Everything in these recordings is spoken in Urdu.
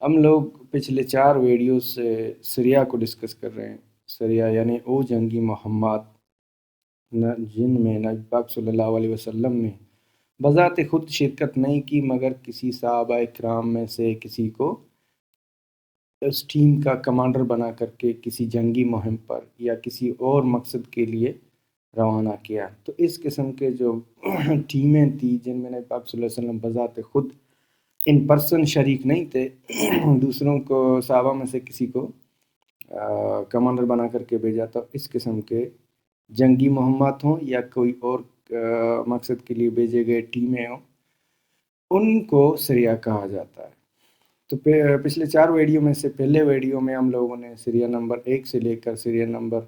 ہم لوگ پچھلے 4 ویڈیوز سے سریا کو ڈسکس کر رہے ہیں۔ سریا یعنی وہ جنگی مہمات جن میں نبی پاک صلی اللہ علیہ وسلم نے بذات خود شرکت نہیں کی، مگر کسی صحابہ کرام میں سے کسی کو اس ٹیم کا کمانڈر بنا کر کے کسی جنگی مہم پر یا کسی اور مقصد کے لیے روانہ کیا۔ تو اس قسم کے جو ٹیمیں تھیں جن میں نبی پاک صلی اللہ علیہ وسلم بذات خود ان پرسن شریک نہیں تھے، دوسروں کو صحابہ میں سے کسی کو کمانڈر بنا کر کے بھیجا تھا، اس قسم کے جنگی مہمات ہوں یا کوئی اور مقصد کے لیے بھیجے گئے ٹیمیں ہوں، ان کو سریا کہا جاتا ہے۔ تو پچھلے 4 ویڈیو میں سے پہلے ویڈیو میں ہم لوگوں نے سریا نمبر 1 سے لے کر سریا نمبر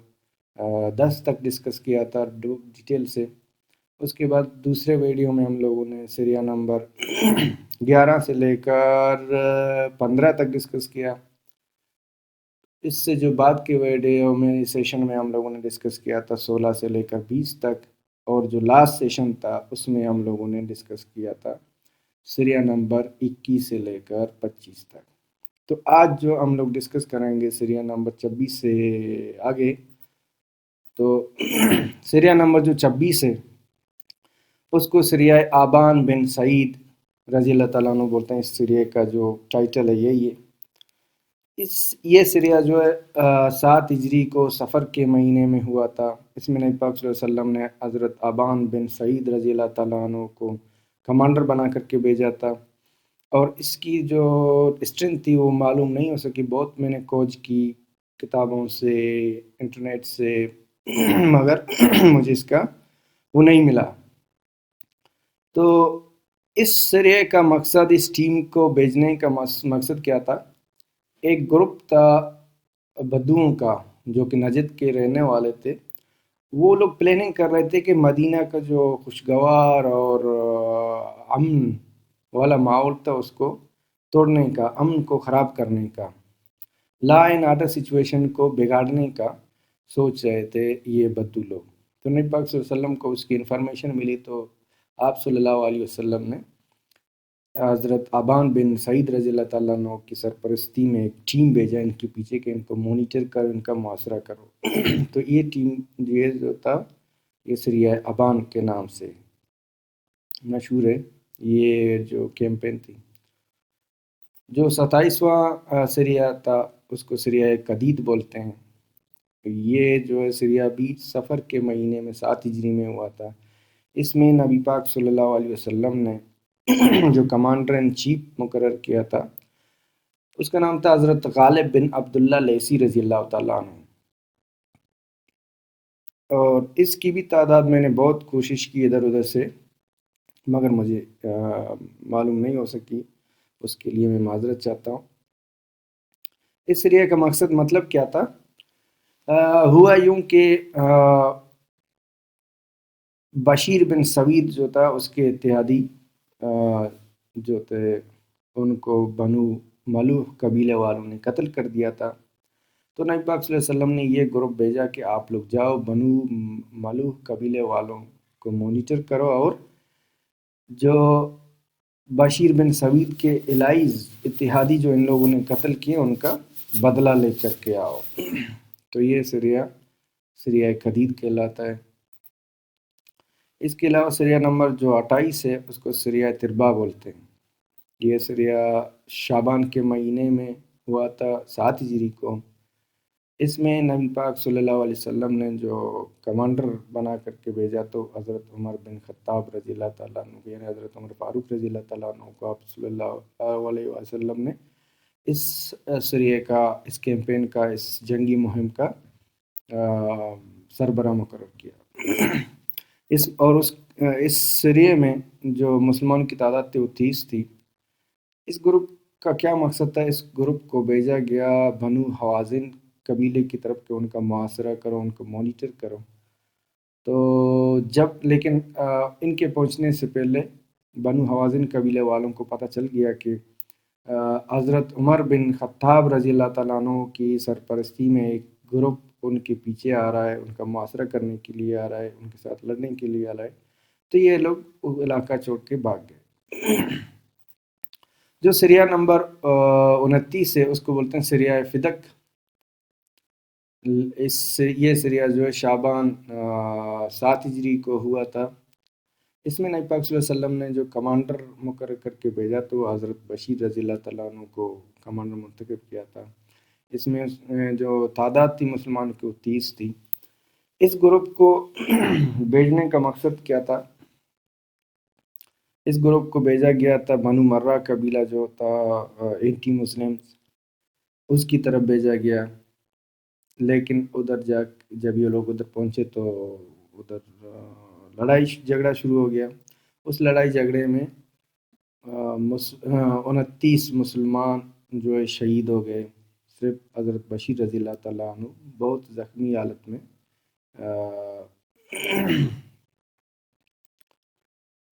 10 تک ڈسکس کیا تھا ڈیٹیل سے۔ اس کے بعد دوسرے ویڈیو میں ہم لوگوں نے سریا نمبر 11 سے لے کر 15 تک ڈسکس کیا۔ اس سے جو بعد کے ویڈیو میں سیشن میں ہم لوگوں نے ڈسکس کیا تھا 16 سے لے کر 20 تک، اور جو لاسٹ سیشن تھا اس میں ہم لوگوں نے ڈسکس کیا تھا سریا نمبر 21 سے لے کر 25 تک۔ تو آج جو ہم لوگ ڈسکس کریں گے سریا نمبر 26 سے آگے، تو سریا نمبر جو 26 ہے اس کو سریا آبان بن سعید رضی اللہ تعالیٰ عنہ بولتے ہیں۔ اس سریے کا جو ٹائٹل ہے یہی ہے۔ یہ سریا جو ہے 7 ہجری کو صفر کے مہینے میں ہوا تھا۔ اس میں نبی پاک صلی اللہ علیہ وسلم نے حضرت آبان بن سعید رضی اللہ تعالیٰ عنہ کو کمانڈر بنا کر کے بھیجا تھا، اور اس کی جو اسٹرینتھ تھی وہ معلوم نہیں ہو سکی۔ بہت میں نے کھوج کی کتابوں سے، انٹرنیٹ سے، مگر مجھے اس کا وہ نہیں ملا۔ تو اس سرے کا مقصد، اس ٹیم کو بھیجنے کا مقصد کیا تھا؟ ایک گروپ تھا بدوؤں کا جو کہ نجد کے رہنے والے تھے۔ وہ لوگ پلاننگ کر رہے تھے کہ مدینہ کا جو خوشگوار اور امن والا ماحول تھا اس کو توڑنے کا، امن کو خراب کرنے کا، لا اینڈ آرڈر سچویشن کو بگاڑنے کا سوچ رہے تھے یہ بدو لوگ۔ تو نبی پاک صلی اللہ علیہ وسلم کو اس کی انفارمیشن ملی، تو آپ صلی اللہ علیہ وسلم نے حضرت آبان بن سعید رضی اللہ تعالیٰ عنہ کی سرپرستی میں ایک ٹیم بھیجا ان کے پیچھے کہ ان کو مانیٹر کر ان کا محاصرہ کرو۔ تو یہ ٹیم جو تھا یہ سریا آبان کے نام سے مشہور ہے۔ یہ جو کیمپین تھی، جو 27واں سریا تھا اس کو سریا قدید بولتے ہیں۔ یہ جو ہے سریا بھی صفر کے مہینے میں 7 ہجری میں ہوا تھا۔ اس میں نبی پاک صلی اللہ علیہ وسلم نے جو کمانڈر ان چیف مقرر کیا تھا اس کا نام تھا حضرت غالب بن عبداللہ لیثی رضی اللہ تعالیٰ عنہ۔ اور اس کی بھی تعداد میں نے بہت کوشش کی ادھر ادھر سے، مگر مجھے معلوم نہیں ہو سکی، اس کے لیے میں معذرت چاہتا ہوں۔ اس سریا کا مقصد مطلب کیا تھا؟ ہوا یوں کہ بشیر بن سوید جو تھا اس کے اتحادی جو تھے ان کو بنو ملوح قبیلے والوں نے قتل کر دیا تھا۔ تو نبی پاک صلی اللہ علیہ وسلم نے یہ گروپ بھیجا کہ آپ لوگ جاؤ بنو ملوح قبیلے والوں کو مانیٹر کرو، اور جو بشیر بن سوید کے الائز اتحادی جو ان لوگوں نے قتل کیے ان کا بدلہ لے کر کے آؤ۔ تو یہ سریا قدید کہلاتا ہے۔ اس کے علاوہ سریا نمبر جو 28 ہے اس کو سریا تربا بولتے ہیں۔ یہ سریا شعبان کے مہینے میں ہوا تھا 7 ہجری کو۔ اس میں نبی پاک صلی اللہ علیہ وسلم نے جو کمانڈر بنا کر کے بھیجا تو حضرت عمر بن خطاب رضی اللہ تعالیٰ عنہ، یعنی حضرت عمر فاروق رضی اللہ تعالیٰ عنہ کو آپ صلی اللہ علیہ وسلم نے اس سریے کا، اس کیمپین کا، اس جنگی مہم کا سربراہ مقرر کیا۔ اس سریے میں جو مسلمان کی تعداد تھی وہ 30 تھی۔ اس گروپ کا کیا مقصد تھا؟ اس گروپ کو بھیجا گیا بنو حوازن قبیلے کی طرف کہ ان کا محاصرہ کرو، ان کو مانیٹر کرو۔ تو جب لیکن ان کے پہنچنے سے پہلے بنو حوازن قبیلے والوں کو پتہ چل گیا کہ حضرت عمر بن خطاب رضی اللہ تعالیٰ عنہ کی سرپرستی میں ایک گروپ ان کے پیچھے آ رہا ہے، ان کا محاصرہ کرنے کے لیے آ رہا ہے، ان کے ساتھ لڑنے کے لیے آ رہا ہے، تو یہ لوگ وہ علاقہ چھوڑ کے بھاگ گئے۔ جو سریہ نمبر 29 ہے اس کو بولتے ہیں سریہ فدق. یہ سریہ جو ہے شعبان 7 ہجری کو ہوا تھا. اس میں نبی پاک صلی اللہ علیہ وسلم نے جو کمانڈر مقرر کر کے بھیجا تو حضرت بشیر رضی اللہ تعالیٰ عنہ کو کمانڈر منتخب کیا تھا. اس میں جو تعداد تھی مسلمان کی وہ 30 تھی. اس گروپ کو بھیجنے کا مقصد کیا تھا؟ اس گروپ کو بھیجا گیا تھا بنو مرہ قبیلہ جو تھا 80 مسلمز، اس کی طرف بھیجا گیا. لیکن ادھر جب یہ لوگ ادھر پہنچے تو ادھر لڑائی جھگڑا شروع ہو گیا. اس لڑائی جھگڑے میں 29 مسلمان جو ہے شہید ہو گئے. صرف حضرت بشیر رضی اللہ تعالیٰ عنہ بہت زخمی حالت میں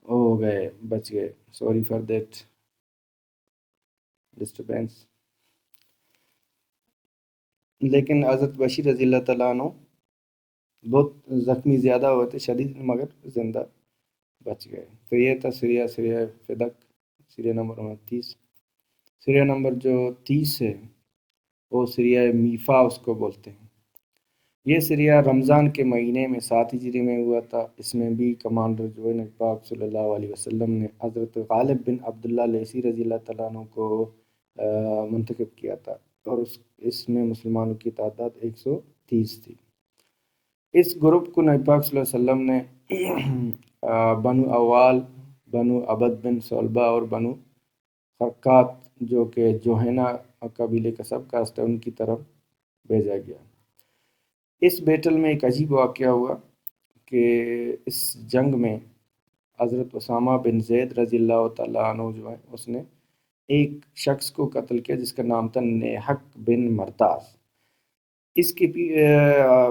ہو گئے، بچ گئے. Sorry for that disturbance. لیکن حضرت بشیر رضی اللہ تعالیٰ عنہ بہت زخمی زیادہ ہوئے تھے شدید، مگر زندہ بچ گئے. تو یہ تھا سریہ فدق، سریہ نمبر 29. سریہ نمبر جو 30 ہے وہ سریہ میفا اس کو بولتے ہیں. یہ سریہ رمضان کے مہینے میں 7 ہجری میں ہوا تھا. اس میں بھی کمانڈر جو ہے نبی پاک صلی اللہ علیہ وسلم نے حضرت غالب بن عبداللہ لیثی رضی اللہ تعالیٰ عنہ کو منتخب کیا تھا، اور اس میں مسلمانوں کی تعداد 130 تھی. اس گروپ کو نبی پاک صلی اللہ علیہ وسلم نے بنو اوال، بنو عبد بن صلبہ اور بنو خرقات جو کہ جوہینہ قبیلے کا سب کاسٹ ہے ان کی طرف بھیجا گیا. اس بیٹل میں ایک عجیب واقعہ ہوا کہ اس جنگ میں حضرت اسامہ بن زید رضی اللہ تعالیٰ عنہ جو ہے اس نے ایک شخص کو قتل کیا جس کا نام تھا نیحق بن مرداس. اس کے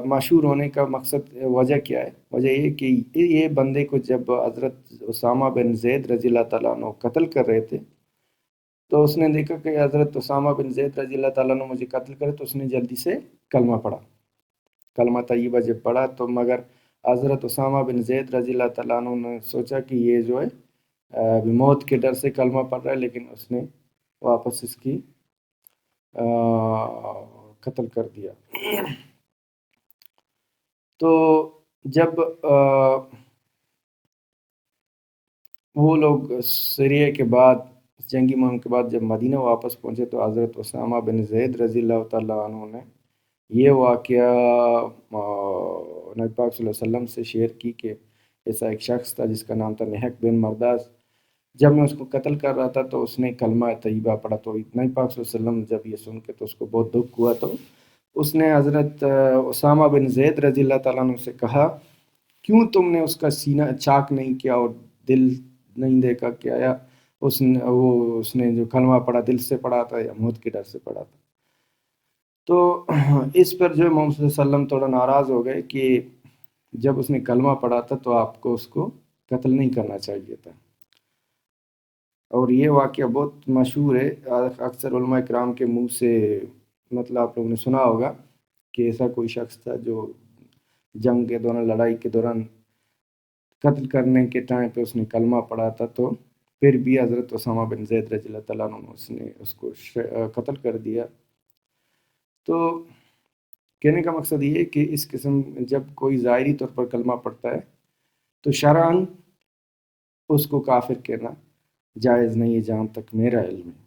مشہور ہونے کا مقصد وجہ کیا ہے؟ وجہ یہ کہ یہ بندے کو جب حضرت اسامہ بن زید رضی اللہ تعالیٰ عنہ قتل کر رہے تھے تو اس نے دیکھا کہ حضرت اسامہ بن زید رضی اللہ تعالیٰ عنہ مجھے قتل کرے، تو اس نے جلدی سے کلمہ پڑھا. کلمہ طیبہ جب پڑھا تو مگر حضرت اسامہ بن زید رضی اللہ تعالیٰ عنہ نے سوچا کہ یہ جو ہے موت کے ڈر سے کلمہ پڑھ رہا ہے، لیکن اس نے واپس اس کی قتل کر دیا. تو جب وہ لوگ سریہ کے بعد جنگی مہم کے بعد جب مدینہ واپس پہنچے تو حضرت اسامہ بن زید رضی اللہ تعالیٰ عنہ نے یہ واقعہ نبی پاک صلی اللہ علیہ وسلم سے شیئر کی کہ ایسا ایک شخص تھا جس کا نام تھا نیحق بن مرداس. جب میں اس کو قتل کر رہا تھا تو اس نے کلمہ طیبہ پڑھا. تو نبی پاک صلی اللہ علیہ وسلم جب یہ سن کے تو اس کو بہت دکھ ہوا، تو اس نے حضرت اسامہ بن زید رضی اللہ تعالیٰ عنہ سے کہا کیوں تم نے اس کا سینہ چاک نہیں کیا اور دل نہیں دیکھا کہ آیا اس نے جو کلمہ پڑھا دل سے پڑھا تھا یا موت کے ڈر سے پڑھا تھا. تو اس پر جو محمد صلی اللہ علیہ وسلم تھوڑا ناراض ہو گئے کہ جب اس نے کلمہ پڑھا تھا تو آپ کو اس کو قتل نہیں کرنا چاہیے تھا. اور یہ واقعہ بہت مشہور ہے، اکثر علماء کرام کے منہ سے مطلب آپ لوگوں نے سنا ہوگا کہ ایسا کوئی شخص تھا جو جنگ کے دوران، لڑائی کے دوران قتل کرنے کے ٹائم پہ اس نے کلمہ پڑھا تھا، تو پھر بھی حضرت اسامہ بن زید رضی اللہ تعالیٰ عنہ اس نے اس کو قتل کر دیا. تو کہنے کا مقصد یہ ہے کہ اس قسم جب کوئی ظاہری طور پر کلمہ پڑھتا ہے تو شرعاً اس کو کافر کہنا جائز نہیں ہے جہاں تک میرا علم ہے.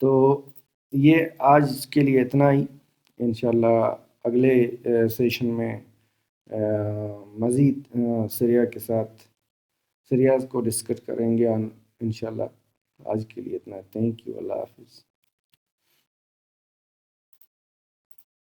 تو یہ آج کے لیے اتنا ہی. انشاءاللہ اگلے سیشن میں مزید سریہ کے ساتھ سریاز کو ڈسکس کریں گے انشاءاللہ. آج کے لیے اتنا. Thank you. اللہ حافظ.